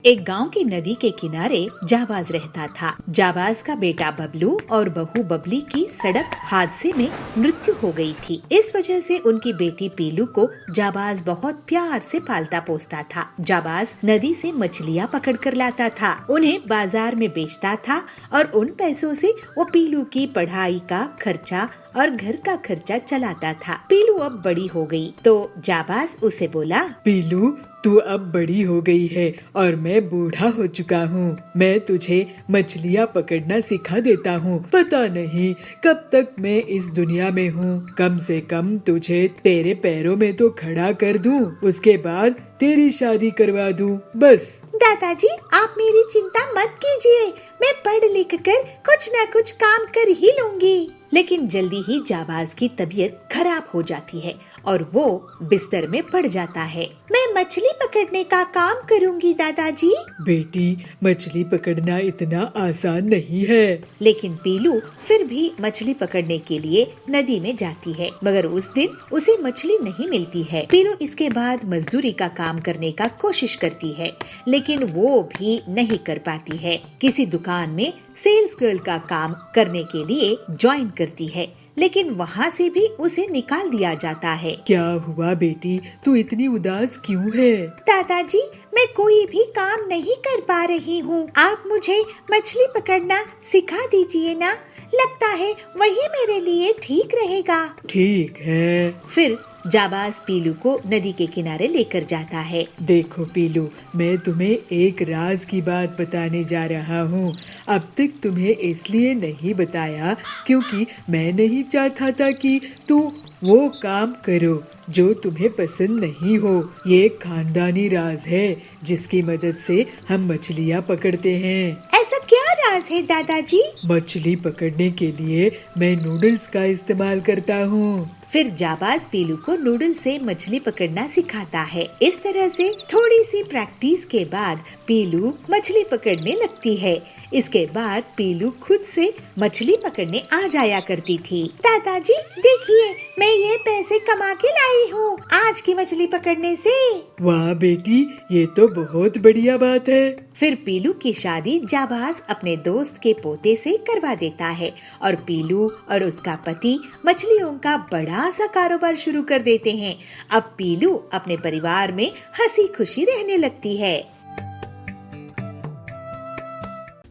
एक गांव की नदी के किनारे जाबाज रहता था। जाबाज का बेटा बबलू और बहू बबली की सड़क हादसे में मृत्यु हो गई थी। इस वजह से उनकी बेटी पीलू को जाबाज बहुत प्यार से पालता पोसता था। जाबाज नदी से मछलियाँ पकड़ कर लाता था, उन्हें बाजार में बेचता था और उन पैसों से वो पीलू की पढ़ाई का खर्चा और घर का खर्चा चलाता था। पीलू अब बड़ी हो गई तो जाबाज उसे बोला, पीलू तू अब बड़ी हो गई है और मैं बूढ़ा हो चुका हूँ। मैं तुझे मछलियाँ पकड़ना सिखा देता हूँ। पता नहीं कब तक मैं इस दुनिया में हूँ। कम से कम तुझे तेरे पैरों में तो खड़ा कर दूँ, उसके बाद तेरी शादी करवा दूँ बस। दादाजी आप मेरी चिंता मत कीजिए, मैं पढ़ लिख कर कुछ न कुछ काम कर ही लूंगी। लेकिन जल्दी ही जाबाज की तबीयत खराब हो जाती है और वो बिस्तर में पड़ जाता है। मैं मछली पकड़ने का काम करूंगी दादाजी। बेटी मछली पकड़ना इतना आसान नहीं है। लेकिन पीलू फिर भी मछली पकड़ने के लिए नदी में जाती है, मगर उस दिन उसे मछली नहीं मिलती है। पीलू इसके बाद मजदूरी का काम करने का कोशिश करती है, लेकिन वो भी नहीं कर पाती है। किसी दुकान में सेल्स गर्ल का काम करने के लिए ज्वाइन करती है, लेकिन वहाँ से भी उसे निकाल दिया जाता है। क्या हुआ बेटी, तू इतनी उदास क्यों है? दादाजी मैं कोई भी काम नहीं कर पा रही हूँ, आप मुझे मछली पकड़ना सिखा दीजिए ना, लगता है वही मेरे लिए ठीक रहेगा। ठीक है। फिर जाबाज पीलू को नदी के किनारे लेकर जाता है। देखो पीलू, मैं तुम्हें एक राज की बात बताने जा रहा हूँ। अब तक तुम्हें इसलिए नहीं बताया क्योंकि मैं नहीं चाहता था कि तू वो काम करो जो तुम्हें पसंद नहीं हो। ये एक खानदानी राज है जिसकी मदद से हम मछलियाँ पकड़ते हैं। ऐसा क्या राज है दादाजी? मछली पकड़ने के लिए मैं नूडल्स का इस्तेमाल करता हूँ। फिर जाबाज पीलू को नूडल से मछली पकड़ना सिखाता है। इस तरह से थोड़ी सी प्रैक्टिस के बाद पीलू मछली पकड़ने लगती है। इसके बाद पीलू खुद से मछली पकड़ने आ जाया करती थी। दादाजी देखिए, मैं ये पैसे कमा के लाई हूँ आज की मछली पकड़ने से। वाह बेटी, ये तो बहुत बढ़िया बात है। फिर पीलू की शादी जाबाज अपने दोस्त के पोते से करवा देता है और पीलू और उसका पति मछलियों का बड़ा सा कारोबार शुरू कर देते हैं। अब पीलू अपने परिवार में हंसी खुशी रहने लगती है।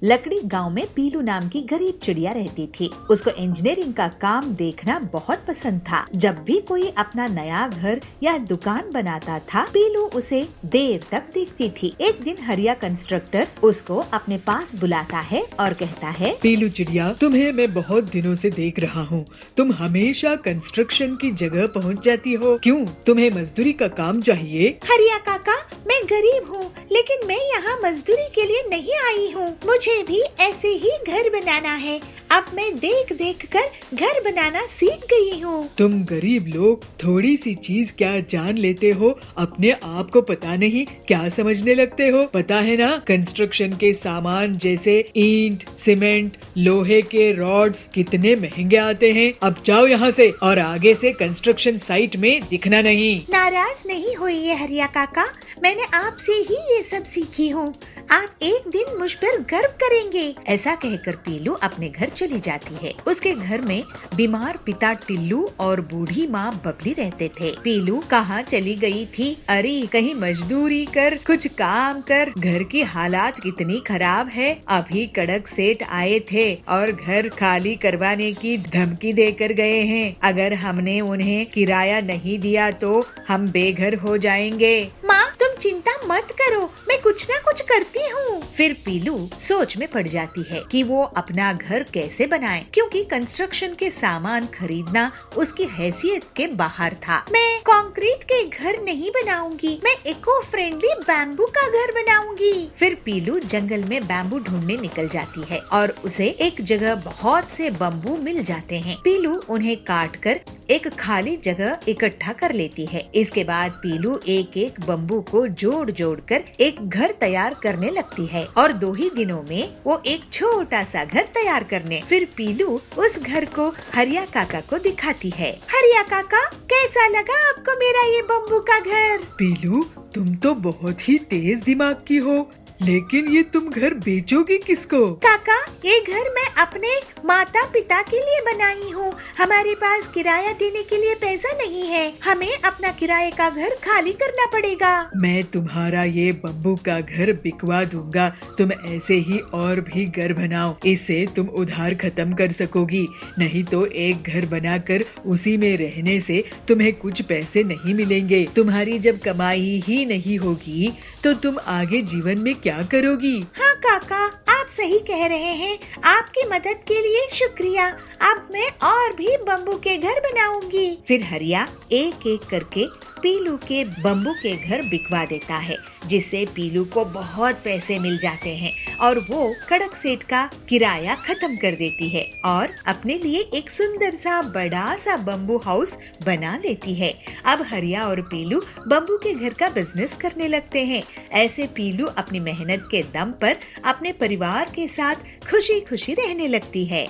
लकड़ी गांव में पीलू नाम की गरीब चिड़िया रहती थी। उसको इंजीनियरिंग का काम देखना बहुत पसंद था। जब भी कोई अपना नया घर या दुकान बनाता था, पीलू उसे देर तक देखती थी। एक दिन हरिया कंस्ट्रक्टर उसको अपने पास बुलाता है और कहता है, पीलू चिड़िया, तुम्हें मैं बहुत दिनों से देख रहा हूँ। तुम हमेशा कंस्ट्रक्शन की जगह पहुँच जाती हो, क्यों? तुम्हें मजदूरी का काम चाहिए? हरिया काका, मैं गरीब हूँ, लेकिन मैं यहाँ मजदूरी के लिए नहीं आई हूँ। मुझे भी ऐसे ही घर बनाना है। अब मैं देख देख कर घर बनाना सीख गई हूँ। तुम गरीब लोग थोड़ी सी चीज क्या जान लेते हो, अपने आप को पता नहीं क्या समझने लगते हो। पता है ना, कंस्ट्रक्शन के सामान जैसे ईंट, सीमेंट, लोहे के रॉड्स कितने महंगे आते हैं। अब जाओ यहाँ से और आगे से कंस्ट्रक्शन साइट में दिखना नहीं। नाराज नहीं होइए हरिया काका, मैंने आपसे ही ये सब सीखी हूँ। आप एक दिन मुझ पर गर्व करेंगे। ऐसा कहकर पीलू अपने घर चली जाती है। उसके घर में बीमार पिता टिल्लू और बूढ़ी माँ बबली रहते थे। पीलू कहाँ चली गई थी? अरे कहीं मजदूरी कर, कुछ काम कर। घर की हालात कितनी खराब है। अभी कड़क सेठ आए थे और घर खाली करवाने की धमकी देकर गए हैं। अगर हमने उन्हें किराया नहीं दिया तो हम बेघर हो जाएंगे। माँ तुम चिंता मत करो, मैं कुछ न कुछ करती हूँ। फिर पीलू सोच में पड़ जाती है कि वो अपना घर कैसे बनाए, क्योंकि कंस्ट्रक्शन के सामान खरीदना उसकी हैसियत के बाहर था। मैं कंक्रीट के घर नहीं बनाऊंगी, मैं इको फ्रेंडली बैम्बू का घर बनाऊंगी। फिर पीलू जंगल में बैम्बू ढूंढने निकल जाती है और उसे एक जगह बहुत से बम्बू मिल जाते हैं। पीलू उन्हें काट कर एक खाली जगह इकट्ठा कर लेती है। इसके बाद पीलू एक एक बम्बू को जोड़ जोड़ कर एक घर तैयार करने लगती है और 2 ही दिनों में वो एक छोटा सा घर तैयार करने। फिर पीलू उस घर को हरिया काका को दिखाती है। हरिया काका, कैसा लगा आपको मेरा ये बम्बू का घर? पीलू, तुम तो बहुत ही तेज दिमाग की हो। लेकिन ये तुम घर बेचोगी किसको? काका, ये घर मैं अपने माता पिता के लिए बनाई हूँ। हमारे पास किराया देने के लिए पैसा नहीं है, हमें अपना किराए का घर खाली करना पड़ेगा। मैं तुम्हारा ये बम्बू का घर बिकवा दूंगा, तुम ऐसे ही और भी घर बनाओ, इससे तुम उधार खत्म कर सकोगी। नहीं तो एक घर बनाकर उसी में रहने से तुम्हें कुछ पैसे नहीं मिलेंगे। तुम्हारी जब कमाई ही नहीं होगी तो तुम आगे जीवन में क्या करोगी? हाँ काका, आप सही कह रहे हैं। आपकी मदद के लिए शुक्रिया। अब मैं और भी बम्बू के घर बनाऊंगी। फिर हरिया एक एक करके पीलू के बम्बू के घर बिकवा देता है, जिससे पीलू को बहुत पैसे मिल जाते हैं और वो कड़क सेठ का किराया खत्म कर देती है और अपने लिए एक सुंदर सा बड़ा सा बम्बू हाउस बना लेती है। अब हरिया और पीलू बम्बू के घर का बिजनेस करने लगते हैं। ऐसे पीलू अपनी मेहनत के दम पर अपने परिवार के साथ खुशी खुशी रहने लगती है।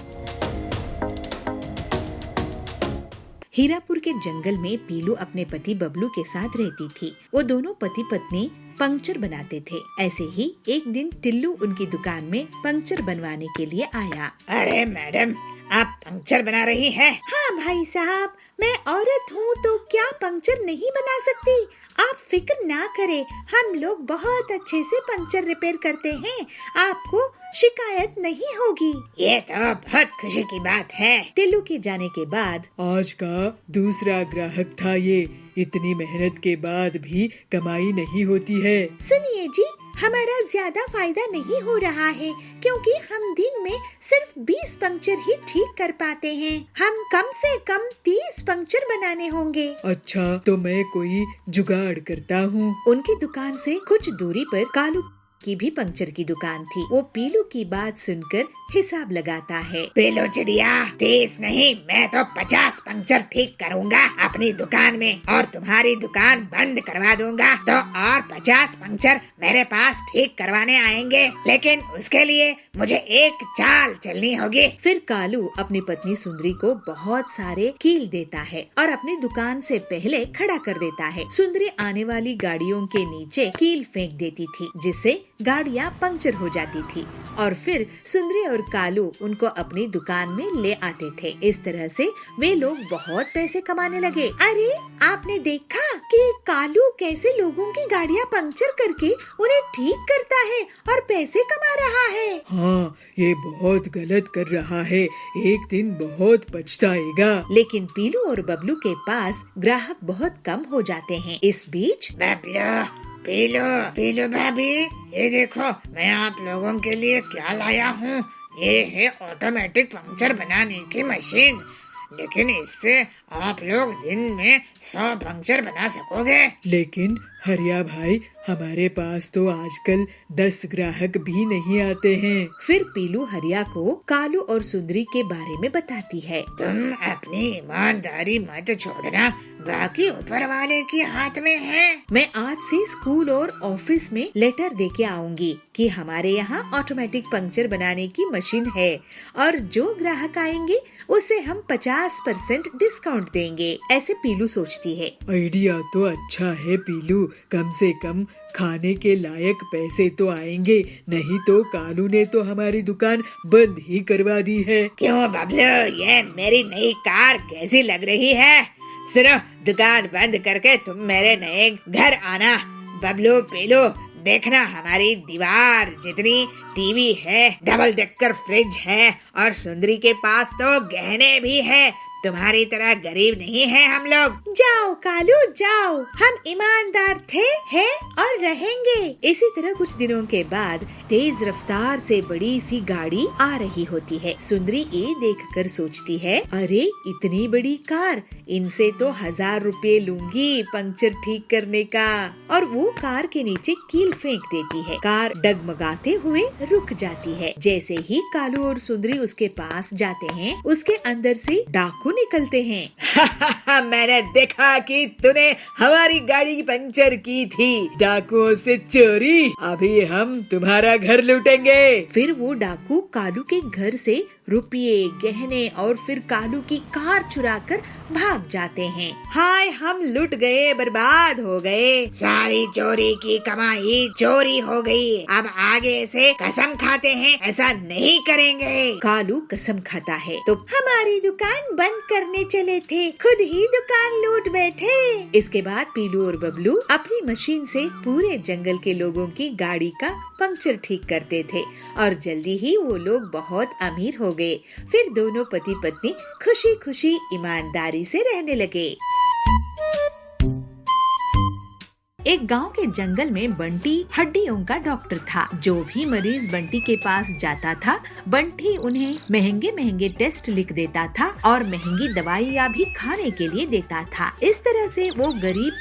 हीरापुर के जंगल में पीलू अपने पति बबलू के साथ रहती थी। वो दोनों पति पत्नी पंक्चर बनाते थे। ऐसे ही एक दिन टिल्लू उनकी दुकान में पंक्चर बनवाने के लिए आया। अरे मैडम, आप पंक्चर बना रही हैं? हाँ भाई साहब, मैं औरत हूँ तो क्या पंक्चर नहीं बना सकती? आप फिक्र ना करें, हम लोग बहुत अच्छे से पंक्चर रिपेयर करते हैं, आपको शिकायत नहीं होगी। ये तो बहुत खुशी की बात है। टिल्लू के जाने के बाद आज का दूसरा ग्राहक था ये। इतनी मेहनत के बाद भी कमाई नहीं होती है। सुनिए जी, हमारा ज्यादा फायदा नहीं हो रहा है क्योंकि हम दिन में सिर्फ 20 पंक्चर ही ठीक कर पाते हैं। हम कम से कम 30 पंक्चर बनाने होंगे। अच्छा, तो मैं कोई जुगाड़ करता हूँ। उनकी दुकान से कुछ दूरी पर कालू की भी पंक्चर की दुकान थी। वो पीलू की बात सुनकर हिसाब लगाता है। पीलू चिड़िया, 30 नहीं, मैं तो 50 पंक्चर ठीक करूँगा अपनी दुकान में और तुम्हारी दुकान बंद करवा दूंगा। तो और 50 पंक्चर मेरे पास ठीक करवाने आएंगे, लेकिन उसके लिए मुझे एक चाल चलनी होगी। फिर कालू अपनी पत्नी सुंदरी को बहुत सारे कील देता है और अपनी दुकान से पहले खड़ा कर देता है। सुंदरी आने वाली गाड़ियों के नीचे कील फेंक देती थी, जिससे गाड़ियाँ पंक्चर हो जाती थी और फिर सुंदरी और कालू उनको अपनी दुकान में ले आते थे। इस तरह से वे लोग बहुत पैसे कमाने लगे। अरे, आपने देखा कि कालू कैसे लोगों की गाड़ियाँ पंक्चर करके उन्हें ठीक करता है और पैसे कमा रहा है। हाँ, ये बहुत गलत कर रहा है, एक दिन बहुत पछताएगा। लेकिन पीलू और बबलू के पास ग्राहक बहुत कम हो जाते हैं। इस बीच बबलू, पीलू, पीलू भाभी, ये देखो मैं आप लोगों के लिए क्या लाया हूँ। ये है ऑटोमेटिक पंक्चर बनाने की मशीन, लेकिन इससे आप लोग दिन में 100 पंक्चर बना सकोगे। लेकिन हरिया भाई, हमारे पास तो आजकल 10 ग्राहक भी नहीं आते हैं। फिर पीलू हरिया को कालू और सुंदरी के बारे में बताती है। तुम अपनी ईमानदारी मत छोड़ना, बाकी ऊपर वाले के हाथ में है। मैं आज से स्कूल और ऑफिस में लेटर देके आऊंगी कि हमारे यहाँ ऑटोमेटिक पंक्चर बनाने की मशीन है और जो ग्राहक आएंगे उसे हम 50% डिस्काउंट देंगे। ऐसे पीलू सोचती है। आइडिया तो अच्छा है पीलू, कम से कम खाने के लायक पैसे तो आएंगे, नहीं तो कालू ने तो हमारी दुकान बंद ही करवा दी है। क्यों बबलू, ये मेरी नई कार कैसी लग रही है? सुनो, दुकान बंद करके तुम मेरे नए घर आना। बबलू, पीलू, देखना हमारी दीवार जितनी टीवी है, डबल डेकर फ्रिज है और सुंदरी के पास तो गहने भी है। तुम्हारी तरह गरीब नहीं है हम लोग। जाओ कालू जाओ, हम ईमानदार थे, हैं और रहेंगे। इसी तरह कुछ दिनों के बाद तेज रफ्तार से बड़ी सी गाड़ी आ रही होती है। सुंदरी ये देखकर सोचती है, अरे इतनी बड़ी कार, इनसे तो 1000 रुपए लूंगी पंक्चर ठीक करने का। और वो कार के नीचे कील फेंक देती है। कार डगमगाते हुए रुक जाती है। जैसे ही कालू और सुंदरी उसके पास जाते हैं, उसके अंदर से डाकू डाकू निकलते हैं। मैंने देखा कि तूने हमारी गाड़ी की पंचर की थी। डाकुओं से चोरी, अभी हम तुम्हारा घर लूटेंगे। फिर वो डाकू कालू के घर से रुपये, गहने और फिर कालू की कार चुराकर भाग जाते हैं। हाय, हम लुट गए, बर्बाद हो गए। सारी चोरी की कमाई चोरी हो गई। अब आगे से कसम खाते हैं ऐसा नहीं करेंगे। कालू कसम खाता है तो हमारी दुकान बंद करने चले थे, खुद ही दुकान लूट बैठे। इसके बाद पीलू और बबलू अपनी मशीन से पूरे जंगल के लोगों की गाड़ी का पंक्चर ठीक करते थे और जल्दी ही वो लोग बहुत अमीर हो गए। फिर दोनों पति पत्नी खुशी खुशी ईमानदारी से रहने लगे। एक गांव के जंगल में बंटी हड्डियों का डॉक्टर था। जो भी मरीज बंटी के पास जाता था, बंटी उन्हें महंगे महंगे टेस्ट लिख देता था और महंगी दवाइयाँ भी खाने के लिए देता था। इस तरह से वो गरीब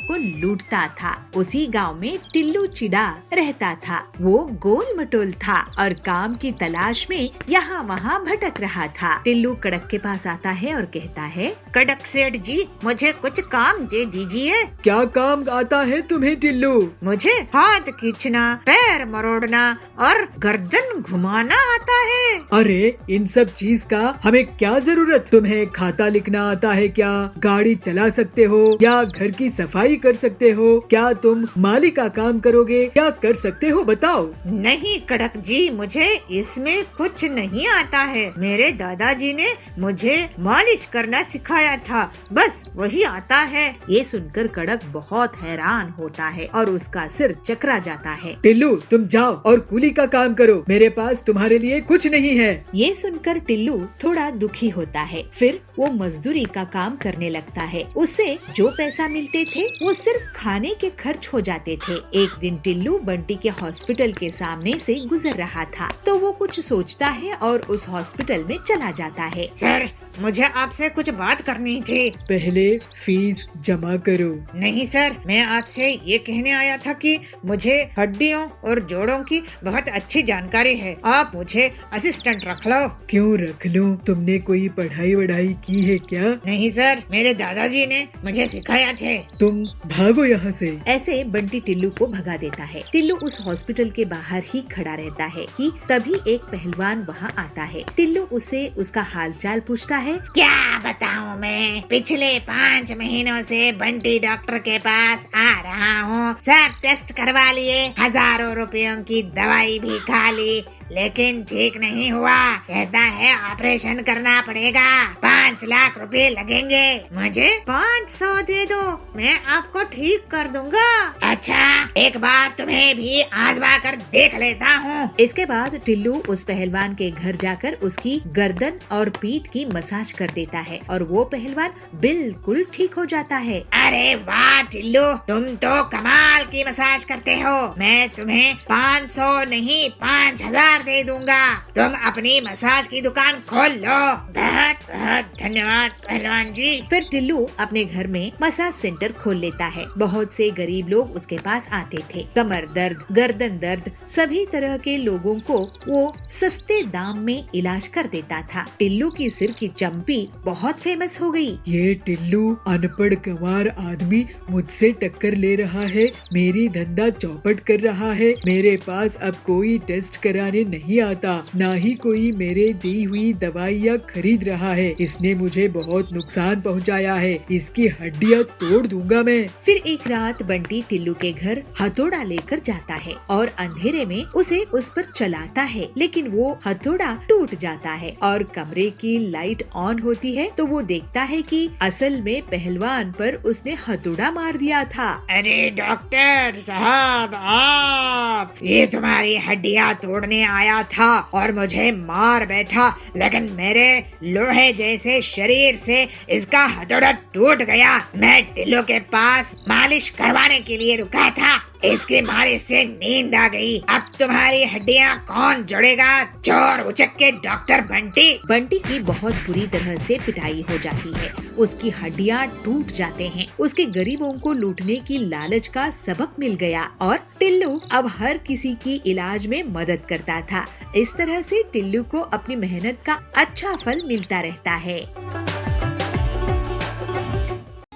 को लूटता था। उसी गांव में टिल्लू चिड़ा रहता था। वो गोल मटोल था और काम की तलाश में यहाँ वहाँ भटक रहा था। टिल्लू कड़क के पास आता है और कहता है, कड़क सेठ जी, मुझे कुछ काम दे दीजिए। क्या काम आता है तुम्हें टिल्लू? मुझे हाथ खींचना, पैर मरोड़ना और गर्दन घुमाना आता है। अरे इन सब चीज का हमें क्या जरूरत? तुम्हें खाता लिखना आता है क्या? गाड़ी चला सकते हो या घर की सफाई कर सकते हो? क्या तुम माली का काम करोगे? क्या कर सकते हो बताओ? नहीं कड़क जी, मुझे इसमें कुछ नहीं आता है। मेरे दादाजी ने मुझे मालिश करना सिखाया था, बस वही आता है। ये सुनकर कड़क बहुत हैरान होता है और उसका सिर चकरा जाता है। टिल्लू तुम जाओ और कूली का काम करो, मेरे पास तुम्हारे लिए कुछ नहीं है। ये सुनकर टिल्लू थोड़ा दुखी होता है। फिर वो मजदूरी का काम करने लगता है। उससे जो पैसा मिलते थे वो सिर्फ खाने के खर्च हो जाते थे। एक दिन टिल्लू बंटी के हॉस्पिटल के सामने से गुजर रहा था तो वो कुछ सोचता है और उस हॉस्पिटल में चला जाता है। सर, मुझे आपसे कुछ बात करनी थी। पहले फीस जमा करो। नहीं सर, मैं आपसे ये कहने आया था कि मुझे हड्डियों और जोड़ों की बहुत अच्छी जानकारी है। आप मुझे असिस्टेंट रख लो। क्यों रख लूं? तुमने कोई पढ़ाई वढ़ाई की है क्या? नहीं सर, मेरे दादाजी ने मुझे सिखाया थे। तुम भागो यहाँ से। ऐसे बंटी टिल्लू को भगा देता है। टिल्लू उस हॉस्पिटल के बाहर ही खड़ा रहता है कि तभी एक पहलवान वहाँ आता है। टिल्लू उससे उसका हालचाल पूछता है। क्या बताऊँ मैं, पिछले 5 महीनों से बंटी डॉक्टर के पास आ रहा हूँ। सब टेस्ट करवा लिए, हजारों रुपयों की दवाई भी खा ली, लेकिन ठीक नहीं हुआ। कहता है ऑपरेशन करना पड़ेगा, 5 लाख रुपए लगेंगे। मुझे 500 दे दो, मैं आपको ठीक कर दूंगा। अच्छा, एक बार तुम्हें भी आजमा कर देख लेता हूँ। इसके बाद टिल्लू उस पहलवान के घर जाकर उसकी गर्दन और पीठ की मसाज कर देता है और वो पहलवान बिल्कुल ठीक हो जाता है। अरे वाह टिल्लू, तुम तो कमाल की मसाज करते हो। मैं तुम्हें 500 नहीं 5000 दे दूंगा। तुम अपनी मसाज की दुकान खोल लो। बहुत बहुत धन्यवाद पहलवान जी। फिर टिल्लू अपने घर में मसाज सेंटर खोल लेता है। बहुत से गरीब लोग उसके पास आते थे। कमर दर्द, गर्दन दर्द, सभी तरह के लोगों को वो सस्ते दाम में इलाज कर देता था। टिल्लू की सिर की चंपी बहुत फेमस हो गई। ये टिल्लू अनपढ़ गंवार आदमी मुझसे टक्कर ले रहा है, मेरी धंधा चौपट कर रहा है। मेरे पास अब कोई टेस्ट कराने नहीं आता, ना ही कोई मेरे दी हुई दवाइयाँ खरीद रहा है। इसने मुझे बहुत नुकसान पहुँचाया है, इसकी हड्डियाँ तोड़ दूंगा मैं। फिर एक रात बंटी टिल्लू के घर हथौड़ा लेकर जाता है और अंधेरे में उसे उस पर चलाता है, लेकिन वो हथौड़ा टूट जाता है और कमरे की लाइट ऑन होती है तो वो देखता है कि असल में पहलवान पर उसने हथौड़ा मार दिया था। अरे डॉक्टर साहब, आप, ये तुम्हारी हड्डियाँ तोड़ने आया था और मुझे मार बैठा, लेकिन मेरे लोहे जैसे शरीर से इसका हथौड़ा टूट गया। मैं टिल्लू के पास मालिश करवाने के लिए रुका था, इसके मारे से नींद आ गई। अब तुम्हारी हड्डियाँ कौन जोड़ेगा, चोर उचक्के डॉक्टर बंटी। बंटी की बहुत बुरी तरह से पिटाई हो जाती है, उसकी हड्डियाँ टूट जाते हैं। उसके गरीबों को लूटने की लालच का सबक मिल गया और टिल्लू अब हर किसी की इलाज में मदद करता था। इस तरह से टिल्लू को अपनी मेहनत का अच्छा फल मिलता रहता है।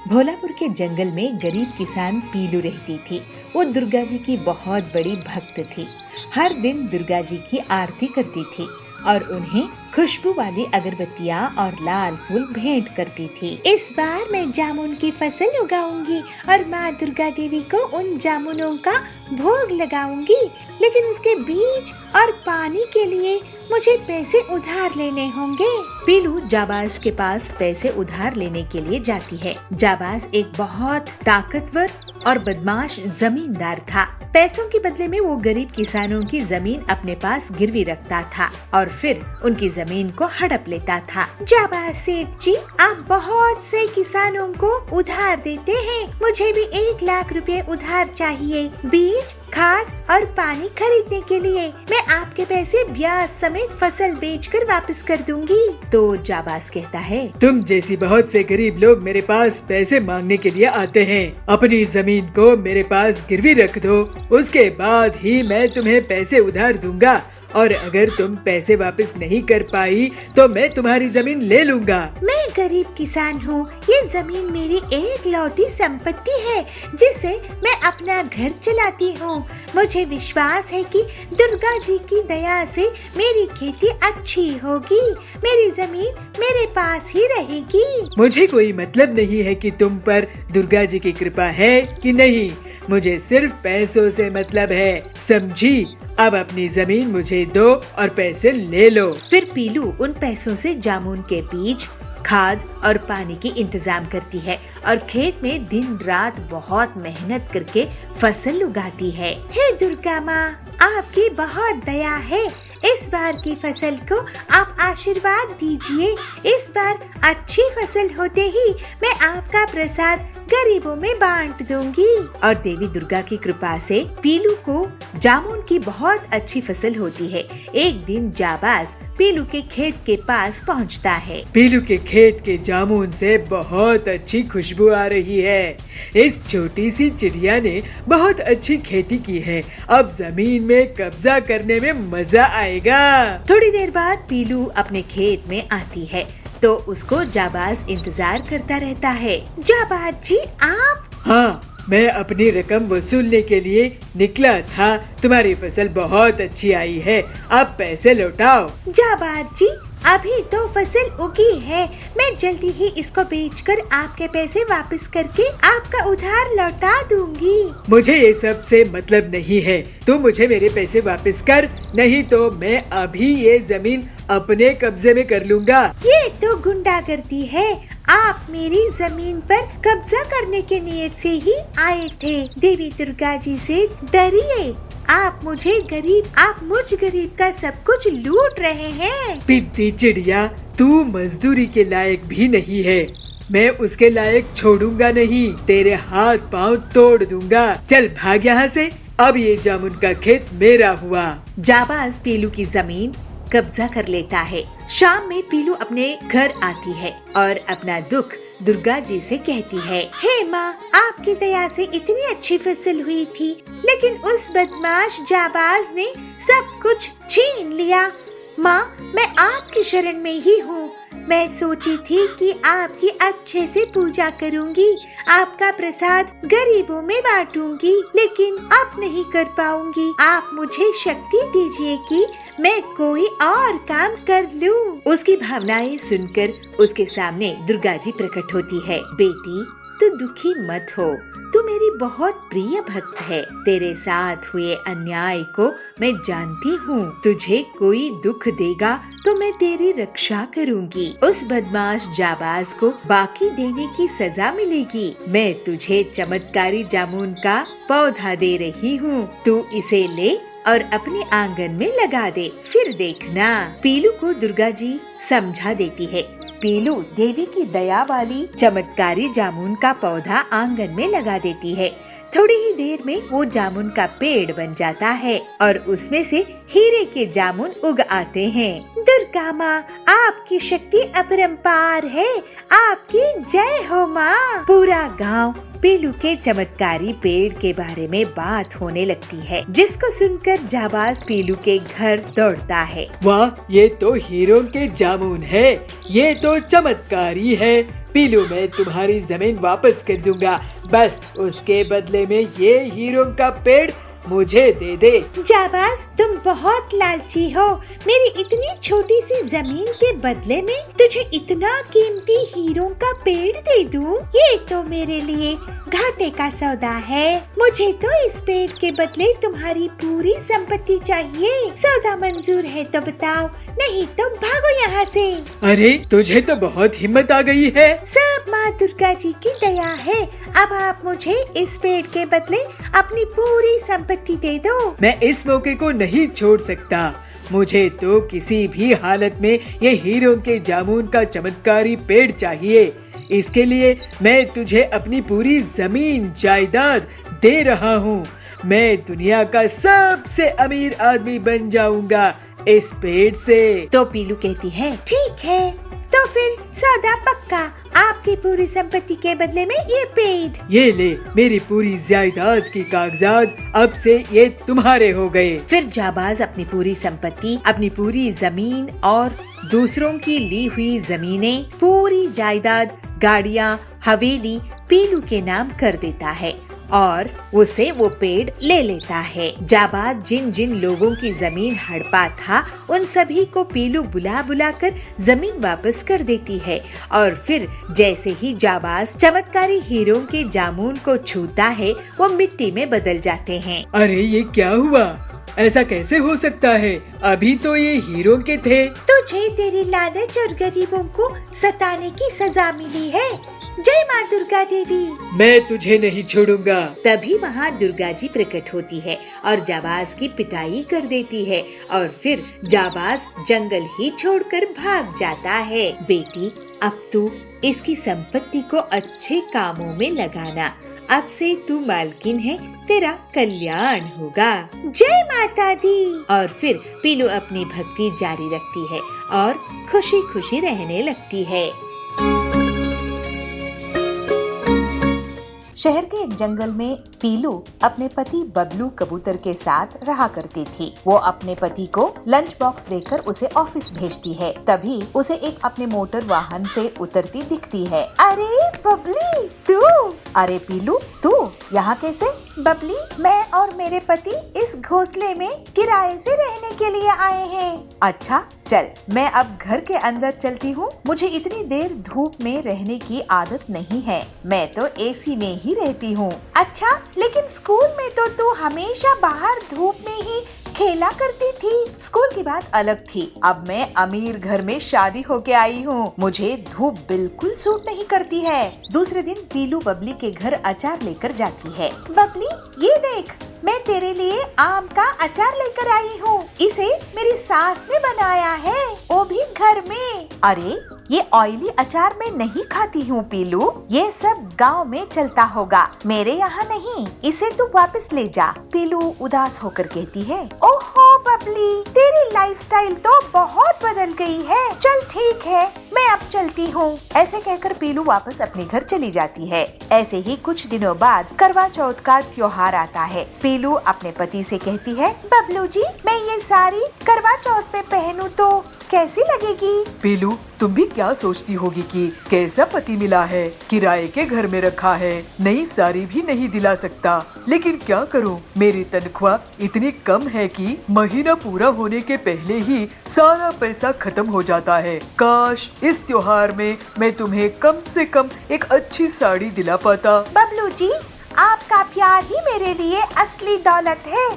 भोलापुर के जंगल में गरीब किसान पीलू रहती थी। वो दुर्गा जी की बहुत बड़ी भक्त थी। हर दिन दुर्गा जी की आरती करती थी और उन्हें खुशबू वाली अगरबत्तियाँ और लाल फूल भेंट करती थी। इस बार मैं जामुन की फसल उगाऊंगी और माँ दुर्गा देवी को उन जामुनों का भोग लगाऊंगी, लेकिन उसके बीज और पानी के लिए मुझे पैसे उधार लेने होंगे। पीलू जाबाज के पास पैसे उधार लेने के लिए जाती है। जाबाज एक बहुत ताकतवर और बदमाश जमींदार था। पैसों के बदले में वो गरीब किसानों की जमीन अपने पास गिरवी रखता था और फिर उनकी जमीन को हड़प लेता था। जाबाज सेठ जी, आप बहुत से किसानों को उधार देते हैं। मुझे भी 1 लाख रुपए उधार चाहिए, बीज, खाद और पानी खरीदने के लिए। मैं आपके पैसे ब्याज समेत फसल बेचकर वापस कर दूंगी। तो जाबाज कहता है, तुम जैसी बहुत से गरीब लोग मेरे पास पैसे मांगने के लिए आते हैं। अपनी जमीन को मेरे पास गिरवी रख दो, उसके बाद ही मैं तुम्हें पैसे उधार दूंगा और अगर तुम पैसे वापस नहीं कर पाई तो मैं तुम्हारी जमीन ले लूंगा। मैं गरीब किसान हूँ। ये जमीन मेरी एकलौती संपत्ति है जिससे मैं अपना घर चलाती हूँ। मुझे विश्वास है कि दुर्गा जी की दया से मेरी खेती अच्छी होगी। मेरी जमीन मेरे पास ही रहेगी। मुझे कोई मतलब नहीं है कि तुम पर दुर्गा जी की कृपा है कि नहीं, मुझे सिर्फ पैसों से मतलब है, समझी? अब अपनी जमीन मुझे दो और पैसे ले लो। फिर पीलू उन पैसों से जामुन के बीज, खाद और पानी की इंतजाम करती है और खेत में दिन रात बहुत मेहनत करके फसल उगाती है। हे दुर्गा माँ, आपकी बहुत दया है। इस बार की फसल को आप आशीर्वाद दीजिए। इस बार अच्छी फसल होते ही मैं आपका प्रसाद गरीबों में बांट दूंगी। और देवी दुर्गा की कृपा से पीलू को जामुन की बहुत अच्छी फसल होती है। एक दिन जाबाज पीलू के खेत के पास पहुंचता है। पीलू के खेत के जामुन से बहुत अच्छी खुशबू आ रही है। इस छोटी सी चिड़िया ने बहुत अच्छी खेती की है। अब जमीन में कब्जा करने में मजा आएगा। थोड़ी देर बाद पीलू अपने खेत में आती है तो उसको जाबाज इंतजार करता रहता है। जाबाज जी, आप? हाँ, मैं अपनी रकम वसूलने के लिए निकला था। तुम्हारी फसल बहुत अच्छी आई है, अब पैसे लौटाओ। जाबाज जी, अभी तो फसल उगी है। मैं जल्दी ही इसको बेचकर आपके पैसे वापस करके आपका उधार लौटा दूंगी। मुझे ये सब से मतलब नहीं है। तू मुझे मेरे पैसे वापस कर, नहीं तो मैं अभी ये जमीन अपने कब्जे में कर लूँगा। ये तो गुंडागर्दी है। आप मेरी जमीन पर कब्जा करने के नियत से ही आए थे। देवी दुर्गा जी से डरिए। आप मुझ गरीब का सब कुछ लूट रहे हैं। पिद्दी चिड़िया, तू मजदूरी के लायक भी नहीं है। मैं उसके लायक छोड़ूंगा नहीं, तेरे हाथ पाँव तोड़ दूंगा। चल भाग यहाँ से, अब ये जामुन का खेत मेरा हुआ। जाबाज पीलू की जमीन कब्जा कर लेता है। शाम में पीलू अपने घर आती है और अपना दुख दुर्गा जी से कहती है। हे माँ, आपकी दया से इतनी अच्छी फसल हुई थी, लेकिन उस बदमाश जाबाज ने सब कुछ छीन लिया। माँ, मैं आपकी शरण में ही हूँ। मैं सोची थी कि आपकी अच्छे से पूजा करूँगी, आपका प्रसाद गरीबों में बांटूंगी, लेकिन अब नहीं कर पाऊंगी। आप मुझे शक्ति दीजिए कि मैं कोई और काम कर लूं। उसकी भावनाएं सुनकर उसके सामने दुर्गा जी प्रकट होती है। बेटी, तू दुखी मत हो, तू मेरी बहुत प्रिय भक्त है। तेरे साथ हुए अन्याय को मैं जानती हूँ। तुझे कोई दुख देगा तो मैं तेरी रक्षा करूँगी। उस बदमाश जाबाज को बाकी देने की सजा मिलेगी। मैं तुझे चमत्कारी जामुन का पौधा दे रही हूँ, तू इसे ले और अपने आंगन में लगा दे, फिर देखना। पीलू को दुर्गा जी समझा देती है। पीलू देवी की दया वाली चमत्कारी जामुन का पौधा आंगन में लगा देती है। थोड़ी ही देर में वो जामुन का पेड़ बन जाता है और उसमें से हीरे के जामुन उग आते हैं। दुर्गा माँ, आपकी शक्ति अपरंपार है। आपकी जय हो माँ। पूरा गांव पीलू के चमत्कारी पेड़ के बारे में बात होने लगती है, जिसको सुनकर जाबाज पीलू के घर दौड़ता है। वाह, ये तो हीरों के जामुन है, ये तो चमत्कारी है। पीलू, मैं तुम्हारी जमीन वापस कर दूंगा, बस उसके बदले में ये हीरों का पेड़ मुझे दे दे। जाबाज, तुम बहुत लालची हो। मेरी इतनी छोटी सी जमीन के बदले में तुझे इतना कीमती हीरों का पेड़ दे दूं? ये तो मेरे लिए घाटे का सौदा है। मुझे तो इस पेड़ के बदले तुम्हारी पूरी संपत्ति चाहिए। सौदा मंजूर है तो बताओ, नहीं तो भागो यहाँ से। अरे, तुझे तो बहुत हिम्मत आ गई है। सब माँ दुर्गा जी की दया है। अब आप मुझे इस पेड़ के बदले अपनी पूरी संपत्ति दे दो। मैं इस मौके को नहीं छोड़ सकता। मुझे तो किसी भी हालत में ये हीरों के जामुन का चमत्कारी पेड़ चाहिए। इसके लिए मैं तुझे अपनी पूरी जमीन जायदाद दे रहा हूँ। मैं दुनिया का सबसे अमीर आदमी बन जाऊंगा इस पेड़ से। तो पीलू कहती है, ठीक है, तो फिर सौदा पक्का। आपकी पूरी संपत्ति के बदले में ये पेड़। ये ले मेरी पूरी जायदाद की कागजात, अब से ये तुम्हारे हो गए। फिर जाबाज अपनी पूरी संपत्ति, अपनी पूरी जमीन और दूसरों की ली हुई जमीनें, पूरी जायदाद, गाड़ियाँ, हवेली पीलू के नाम कर देता है और उसे वो पेड़ ले लेता है। जाबाज जिन जिन लोगों की जमीन हड़पा था, उन सभी को पीलू बुला बुला कर जमीन वापस कर देती है। और फिर जैसे ही जाबाज चमत्कारी हीरों के जामुन को छूता है, वो मिट्टी में बदल जाते हैं। अरे, ये क्या हुआ? ऐसा कैसे हो सकता है? अभी तो ये हीरों के थे। तुझे तेरी लालच और गरीबों को सताने की सजा मिली है। जय माँ दुर्गा देवी। मैं तुझे नहीं छोड़ूंगा। तभी वहाँ दुर्गा जी प्रकट होती है और जाबाज की पिटाई कर देती है और फिर जाबाज जंगल ही छोड़कर भाग जाता है। बेटी, अब तू इसकी संपत्ति को अच्छे कामों में लगाना। अब से तू मालकिन है, तेरा कल्याण होगा। जय माता दी। और फिर पीलू अपनी भक्ति जारी रखती है और खुशी खुशी रहने लगती है। शहर के एक जंगल में पीलू अपने पति बबलू कबूतर के साथ रहा करती थी। वो अपने पति को लंच बॉक्स देकर उसे ऑफिस भेजती है। तभी उसे एक अपने मोटर वाहन से उतरती दिखती है। अरे बबली, तू? अरे पीलू, तू यहाँ कैसे? बबली, मैं और मेरे पति इस घोंसले में किराए से रहने के लिए आए हैं। अच्छा, चल मैं अब घर के अंदर चलती हूँ। मुझे इतनी देर धूप में रहने की आदत नहीं है। मैं तो एसी में ही रहती हूँ। अच्छा, लेकिन स्कूल में तो तू हमेशा बाहर धूप में ही खेला करती थी। स्कूल की बात अलग थी। अब मैं अमीर घर में शादी होके आई हूँ। मुझे धूप बिल्कुल सूट नहीं करती है। दूसरे दिन पीलू बबली के घर अचार लेकर जाती है। बबली, ये देख, मैं तेरे लिए आम का अचार लेकर आई हूँ। इसे मेरी सास ने बनाया है, वो भी घर में। अरे, ये ऑयली अचार मैं नहीं खाती हूँ पीलू। ये सब गांव में चलता होगा, मेरे यहाँ नहीं। इसे तू वापस ले जा। पीलू उदास होकर कहती है, ओहो बबली, तेरी लाइफस्टाइल तो बहुत बदल गई है। चल ठीक है, मैं अब चलती हूँ। ऐसे कहकर पीलू वापस अपने घर चली जाती है। ऐसे ही कुछ दिनों बाद करवा चौथ का त्योहार आता है। पीलू अपने पति से कहती है, बबलू जी, मैं ये साड़ी करवा चौथ में पहनूं तो कैसी लगेगी? पीलू, तुम भी क्या सोचती होगी कि कैसा पति मिला है, किराए के घर में रखा है, नई साड़ी भी नहीं दिला सकता। लेकिन क्या करूं, मेरी तनख्वाह इतनी कम है कि महीना पूरा होने के पहले ही सारा पैसा खत्म हो जाता है। काश इस त्योहार में मैं तुम्हें कम से कम एक अच्छी साड़ी दिला पाता। बबलू जी, आपका प्यार ही मेरे लिए असली दौलत है।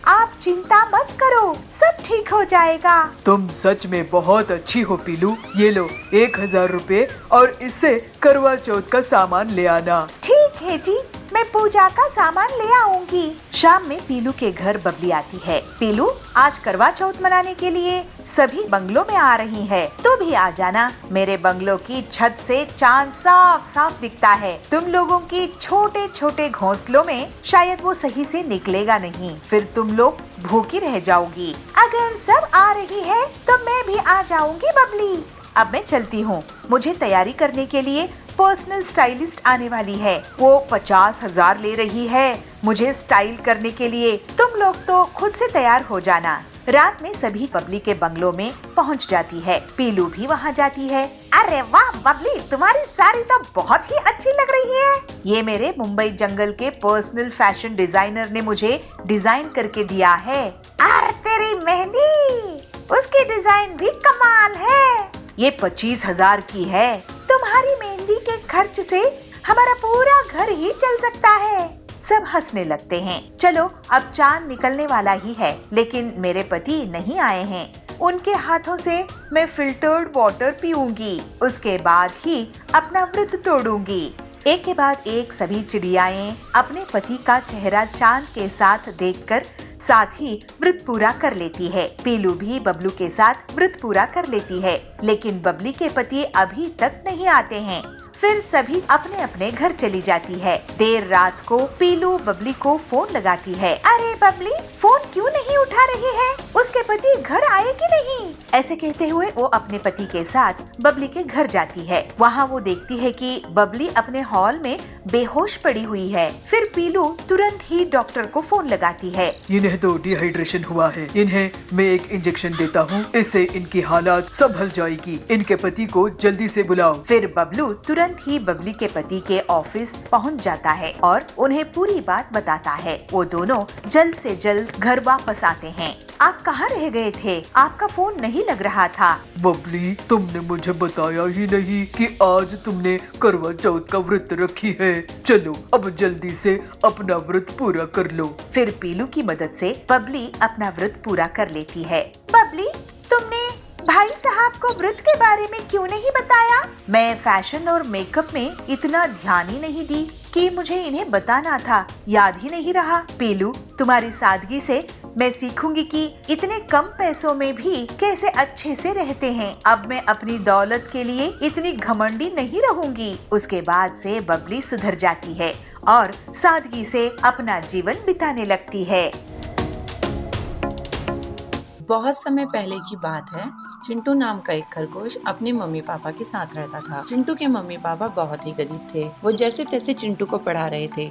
आप चिंता मत करो, सब ठीक हो जाएगा। तुम सच में बहुत अच्छी हो पीलू। ये लो 1000 रुपए और इससे करवा चौथ का सामान ले आना। ठीक है जी, मैं पूजा का सामान ले आऊंगी। शाम में पीलू के घर बबली आती है। पीलू, आज करवा चौथ मनाने के लिए सभी बंगलों में आ रही है, तो भी आ जाना। मेरे बंगलों की छत से चांद साफ साफ दिखता है। तुम लोगों की छोटे छोटे घोंसलों में शायद वो सही से निकलेगा नहीं, फिर तुम लोग भूखी रह जाओगी। अगर सब आ रही है तो मैं भी आ जाऊंगी बबली। अब मैं चलती हूँ, मुझे तैयारी करने के लिए पर्सनल स्टाइलिस्ट आने वाली है। वो 50,000 ले रही है मुझे स्टाइल करने के लिए। तुम लोग तो खुद से तैयार हो जाना। रात में सभी बबली के बंगलों में पहुंच जाती है। पीलू भी वहां जाती है। अरे वाह बबली, तुम्हारी साड़ी तो बहुत ही अच्छी लग रही है। ये मेरे मुंबई जंगल के पर्सनल फैशन डिजाइनर ने मुझे डिजाइन करके दिया है। और तेरी मेहंदी, उसकी डिजाइन भी कमाल है। ये 25,000 की है। तुम्हारी मेहंदी के खर्च से हमारा पूरा घर ही चल सकता है। सब हंसने लगते हैं। चलो अब चांद निकलने वाला ही है, लेकिन मेरे पति नहीं आए हैं। उनके हाथों से मैं फिल्टर्ड वाटर पीऊंगी, उसके बाद ही अपना व्रत तोड़ूंगी। एक के बाद एक सभी चिड़ियाएं अपने पति का चेहरा चांद के साथ देखकर साथ ही व्रत पूरा कर लेती है। पीलू भी बबलू के साथ व्रत पूरा कर लेती है, लेकिन बबली के पति अभी तक नहीं आते हैं। फिर सभी अपने अपने घर चली जाती है। देर रात को पीलू बबली को फोन लगाती है। अरे बबली, फोन क्यों नहीं उठा रही है? उसके पति घर आए कि नहीं? ऐसे कहते हुए वो अपने पति के साथ बबली के घर जाती है। वहाँ वो देखती है कि बबली अपने हॉल में बेहोश पड़ी हुई है। फिर पीलू तुरंत ही डॉक्टर को फोन लगाती है। इन्हें तो डिहाइड्रेशन हुआ है, इन्हें मैं एक इंजेक्शन देता हूँ, इससे इनकी हालात संभल जाएगी। इनके पति को जल्दी से बुलाओ। फिर बबलू तुरंत ही बबली के पति के ऑफिस पहुंच जाता है और उन्हें पूरी बात बताता है। वो दोनों जल्द से जल्द घर वापस आते हैं। आप कहाँ रह गए थे? आपका फोन नहीं लग रहा था। बबली, तुमने मुझे बताया ही नहीं कि आज तुमने करवा चौथ का व्रत रखी है। चलो अब जल्दी से अपना व्रत पूरा कर लो। फिर पीलू की मदद से बबली अपना व्रत पूरा कर लेती है। बबली, तुमने भाई साहब को व्रत के बारे में क्यों नहीं बताया? मैं फैशन और मेकअप में इतना ध्यान ही नहीं दी कि मुझे इन्हें बताना था, याद ही नहीं रहा। पीलू, तुम्हारी सादगी से मैं सीखूंगी कि इतने कम पैसों में भी कैसे अच्छे से रहते हैं। अब मैं अपनी दौलत के लिए इतनी घमंडी नहीं रहूंगी। उसके बाद से बबली सुधर जाती है और सादगी से अपना जीवन बिताने लगती है। बहुत समय पहले की बात है। चिंटू नाम का एक खरगोश अपने मम्मी पापा के साथ रहता था। चिंटू के मम्मी पापा बहुत ही गरीब थे। वो जैसे तैसे चिंटू को पढ़ा रहे थे।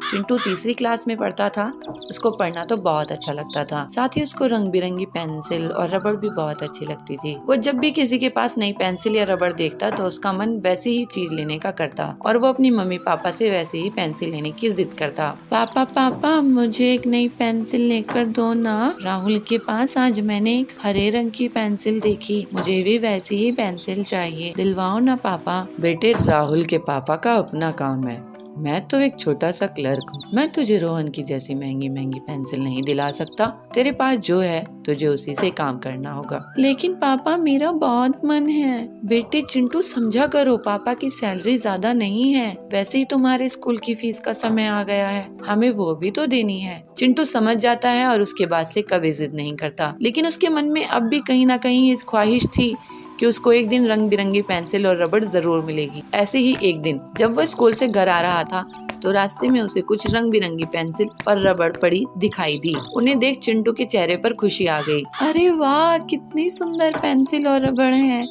चिंटू तीसरी क्लास में पढ़ता था। उसको पढ़ना तो बहुत अच्छा लगता था। साथ ही उसको रंग बिरंगी पेंसिल और रबड़ भी बहुत अच्छी लगती थी। वो जब भी किसी के पास नई पेंसिल या रबड़ देखता तो उसका मन वैसी ही चीज लेने का करता और वो अपनी मम्मी पापा से वैसे ही पेंसिल लेने की जिद करता। पापा पापा, मुझे एक नई पेंसिल लेकर दो ना। राहुल के पास आज मैंने एक हरे रंग की पेंसिल देखी, मुझे भी वैसी ही पेंसिल चाहिए, दिलवाओ ना पापा। बेटे, राहुल के पापा का अपना काम है, मैं तो एक छोटा सा क्लर्क हूँ। मैं तुझे रोहन की जैसी महंगी महंगी पेंसिल नहीं दिला सकता। तेरे पास जो है तुझे उसी से काम करना होगा। लेकिन पापा, मेरा बहुत मन है। बेटे चिंटू, समझा करो, पापा की सैलरी ज्यादा नहीं है। वैसे ही तुम्हारे स्कूल की फीस का समय आ गया है, हमें वो भी तो देनी है। चिंटू समझ जाता है और उसके बाद से कभी जिद नहीं करता। लेकिन उसके मन में अब भी कहीं ना कहीं इस ख्वाहिश थी कि उसको एक दिन रंग बिरंगी पेंसिल और रबड़ जरूर मिलेगी। ऐसे ही एक दिन जब वह स्कूल से घर आ रहा था तो रास्ते में उसे कुछ रंग बिरंगी पेंसिल और रबड़ पड़ी दिखाई दी। उन्हें देख चिंटू के चेहरे पर खुशी आ गई। अरे वाह, कितनी सुंदर पेंसिल और रबड़ हैं।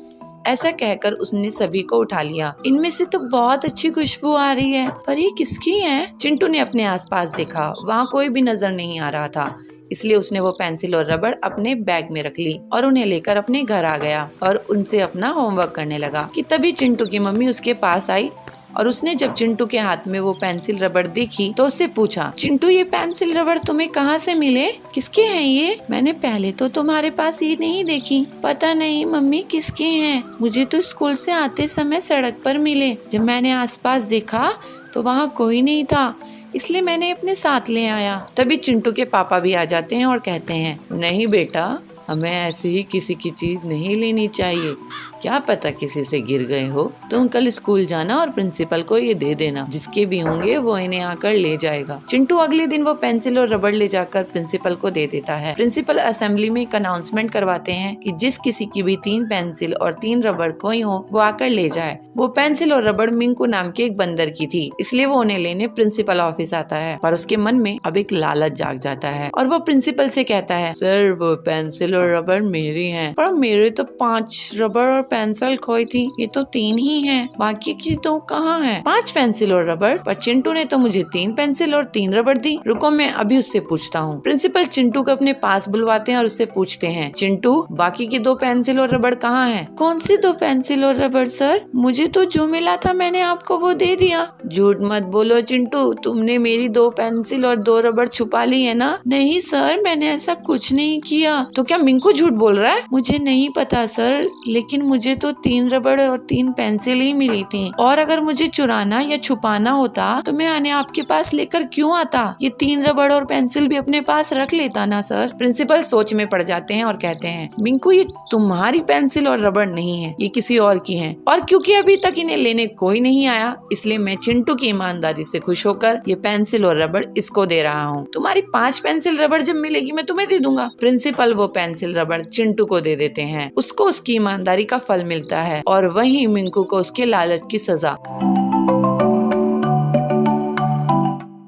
ऐसा कहकर उसने सभी को उठा लिया। इनमें से तो बहुत अच्छी खुशबू आ रही है, पर ये किसकी है? चिंटू ने अपने आसपास देखा, वहाँ कोई भी नजर नहीं आ रहा था। इसलिए उसने वो पेंसिल और रबड़ अपने बैग में रख ली और उन्हें लेकर अपने घर आ गया और उनसे अपना होमवर्क करने लगा कि तभी चिंटू की मम्मी उसके पास आई और उसने जब चिंटू के हाथ में वो पेंसिल रबड़ देखी तो उससे पूछा, चिंटू, ये पेंसिल रबड़ तुम्हें कहाँ से मिले? किसके हैं ये? मैंने पहले तो तुम्हारे पास ये नहीं देखी। पता नहीं मम्मी किसके हैं, मुझे तो स्कूल से आते समय सड़क पर मिले। जब मैंने आसपास देखा तो वहाँ कोई नहीं था, इसलिए मैंने अपने साथ ले आया। तभी चिंटू के पापा भी आ जाते हैं और कहते हैं, नहीं बेटा, हमें ऐसे ही किसी की चीज नहीं लेनी चाहिए। क्या पता किसी से गिर गए हो। तुम कल स्कूल जाना और प्रिंसिपल को ये दे देना, जिसके भी होंगे वो इन्हें आकर ले जाएगा। चिंटू अगले दिन वो पेंसिल और रबड़ ले जाकर प्रिंसिपल को दे देता है। प्रिंसिपल असेंबली में एक अनाउंसमेंट करवाते हैं कि जिस किसी की भी 3 पेंसिल और 3 रबड़ कोई हो वो आकर ले जाए। वो पेंसिल और रबड़ मिंकू नाम के एक बंदर की थी, इसलिए वो उन्हें लेने प्रिंसिपल ऑफिस आता है। पर उसके मन में अब एक लालच जाग जाता है और वो प्रिंसिपल से कहता है, सर, वो पेंसिल और रबर मेरी हैं, पर मेरे तो 5 रबर और पेंसिल खोई थी, ये तो 3 ही हैं, बाकी की 2 कहाँ हैं? 5 पेंसिल और रबर, पर चिंटू ने तो मुझे 3 पेंसिल और 3 रबर दी। रुको मैं अभी उससे पूछता हूँ। प्रिंसिपल चिंटू को अपने पास बुलवाते हैं और उससे पूछते हैं, चिंटू बाकी की 2 पेंसिल और रबर कहाँ हैं? कौन सी 2 पेंसिल और रबर सर? मुझे तो जो मिला था मैंने आपको वो दे दिया। झूठ मत बोलो चिंटू, तुमने मेरी 2 पेंसिल और 2 रबर छुपा ली है ना? नहीं सर, मैंने ऐसा कुछ नहीं किया। तो क्या मिंकू झूठ बोल रहा है? मुझे नहीं पता सर, लेकिन मुझे तो 3 रबर और 3 पेंसिल ही मिली थी, और अगर मुझे चुराना या छुपाना होता तो मैं आने आपके पास लेकर क्यों आता? ये 3 रबर और पेंसिल भी अपने पास रख लेता ना सर। प्रिंसिपल सोच में पड़ जाते हैं और कहते हैं, मिंकू ये तुम्हारी पेंसिल और रबर नहीं है, ये किसी और की है, और क्योंकि अभी तक इन्हें लेने कोई नहीं आया, इसलिए मैं चिंटू की ईमानदारी से खुश होकर ये पेंसिल और रबर इसको दे रहा हूँ। तुम्हारी 5 पेंसिल रबर जब मिलेगी मैं तुम्हें दे दूंगा। प्रिंसिपल वो पेंसिल रबर चिंटू को दे देते हैं, उसको उसकी ईमानदारी का फल मिलता है और वहीं मिंकू को उसके लालच की सजा।